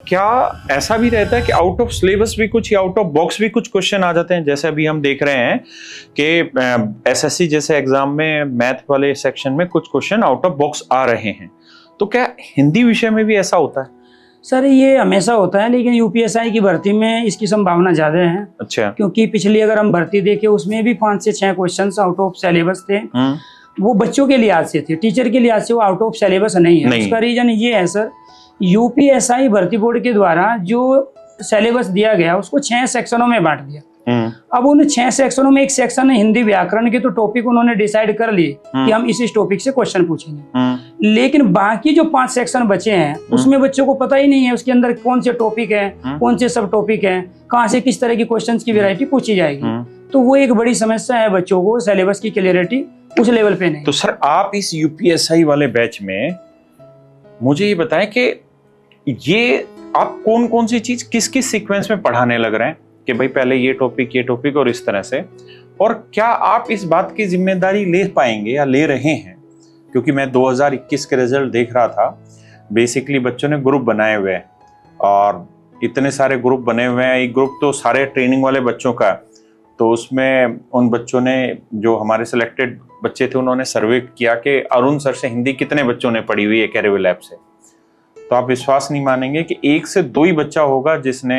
क्या ऐसा भी रहता है कि आउट ऑफ सिलेबस भी कुछ या आउट ऑफ बॉक्स भी कुछ क्वेश्चन आ जाते हैं? जैसे अभी हम देख रहे हैं कि एसएससी जैसे एग्जाम में मैथ वाले सेक्शन में कुछ क्वेश्चन आउट ऑफ बॉक्स आ रहे हैं, तो क्या हिंदी विषय में भी ऐसा होता है? सर ये हमेशा होता है, लेकिन यूपीएसआई की भर्ती में इसकी संभावना ज्यादा है। अच्छा। क्योंकि पिछली अगर हम भर्ती देखें उसमें भी 5 से 6 क्वेश्चन आउट ऑफ सिलेबस थे। वो बच्चों के लिहाज से थे, टीचर के लिहाज से वो आउट ऑफ सिलेबस नहीं है। उसका रीजन ये है सर, यूपीएसआई भर्ती बोर्ड के द्वारा जो सिलेबस दिया गया उसको 6 सेक्शनों में बांट दिया। अब उन 6 सेक्शनों में एक सेक्शन है हिंदी व्याकरण के, तो टॉपिक उन्होंने डिसाइड कर लिए कि हम इस टॉपिक से क्वेश्चन पूछेंगे। लेकिन बाकी जो 5 सेक्शन बचे हैं उसमें बच्चों को पता ही नहीं है उसके अंदर कौन से टॉपिक है, कौन से सब टॉपिक है, कहाँ से किस तरह की क्वेश्चंस की वैरायटी पूछी जाएगी। तो वो एक बड़ी समस्या है, बच्चों को सिलेबस की क्लियरिटी उस लेवल पे नहीं। तो सर आप इस यूपीएसआई वाले बैच में मुझे ये बताएं कि ये आप कौन कौन सी चीज किस किस सीक्वेंस में पढ़ाने लग रहे हैं कि भाई पहले ये टॉपिक और इस तरह से, और क्या आप इस बात की जिम्मेदारी ले पाएंगे या ले रहे हैं? क्योंकि मैं 2021 के रिजल्ट देख रहा था, बेसिकली बच्चों ने ग्रुप बनाए हुए हैं और इतने सारे ग्रुप बने हुए हैं। एक ग्रुप तो सारे ट्रेनिंग वाले बच्चों का, तो उसमें उन बच्चों ने, जो हमारे सिलेक्टेड बच्चे थे, उन्होंने सर्वे किया कि अरुण सर से हिंदी कितने बच्चों ने पढ़ी हुई है कैरियर लैब से। तो आप विश्वास नहीं मानेंगे कि 1 से 2 ही बच्चा होगा जिसने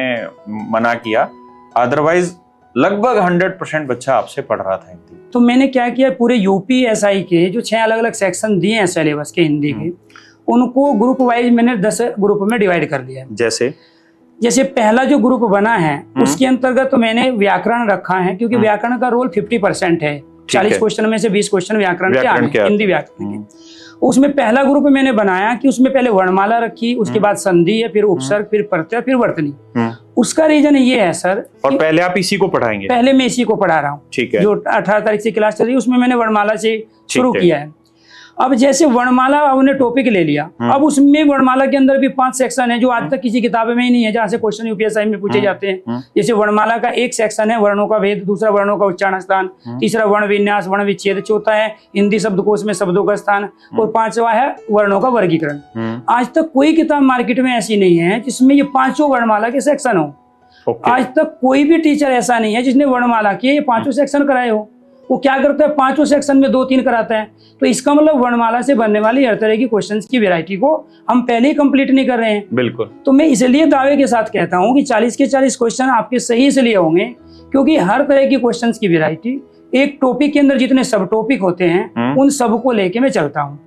मना किया, अदरवाइज लगभग 100% बच्चा आपसे पढ़ रहा था हिंदी। तो मैंने क्या किया, पूरे यूपीएसआई के जो 6 अलग अलग सेक्शन दिए हैं सिलेबस के हिंदी के, उनको ग्रुप वाइज मैंने 10 ग्रुप में डिवाइड कर दिया है। जैसे पहला जो ग्रुप बना है उसके अंतर्गत तो मैंने व्याकरण रखा है, क्योंकि व्याकरण का रोल 50% है। 40 क्वेश्चन में से 20 क्वेश्चन व्याकरण के आने, हिंदी व्याकरण के। उसमें पहला ग्रुप मैंने बनाया कि उसमें पहले वर्णमाला रखी, उसके बाद संधि है, फिर उपसर्ग, फिर प्रत्यय, फिर वर्तनी। उसका रीजन ये है सर, और पहले आप इसी को पढ़ाएंगे? पहले मैं इसी को पढ़ा रहा हूँ। ठीक है। जो 18 तारीख से क्लास चल रही है उसमें मैंने वर्णमाला से शुरू किया है। अब जैसे वर्णमाला हमने टॉपिक ले लिया, अब उसमें वर्णमाला के अंदर भी 5 सेक्शन है जो आज तक किसी किताब में ही नहीं है, जहाँ से क्वेश्चन यूपीएसआई में पूछे जाते हैं। जैसे वर्णमाला का एक सेक्शन है वर्णों का भेद, दूसरा वर्णों का उच्चारण स्थान, तीसरा वर्ण विन्यास, वर्ण विच्छेद, चौथा है हिंदी शब्दकोश में शब्दों का स्थान, और 5वां है वर्णों का वर्गीकरण। आज तक कोई किताब मार्केट में ऐसी नहीं है जिसमें ये 5 वर्णमाला के सेक्शन हो। आज तक कोई भी टीचर ऐसा नहीं है जिसने वर्णमाला के ये 5 सेक्शन कराए हो। वो क्या करता है, 5 सेक्शन में 2-3 कराता है। तो इसका मतलब वर्णमाला से बनने वाली हर तरह की क्वेश्चंस की वैरायटी को हम पहले ही कंप्लीट नहीं कर रहे हैं। बिल्कुल। तो मैं इसलिए दावे के साथ कहता हूं कि 40 के 40 क्वेश्चन आपके सही इसलिए होंगे क्योंकि हर तरह की क्वेश्चंस की वैरायटी, एक टॉपिक के अंदर जितने सब टॉपिक होते हैं उन सबको लेके मैं चलता हूँ।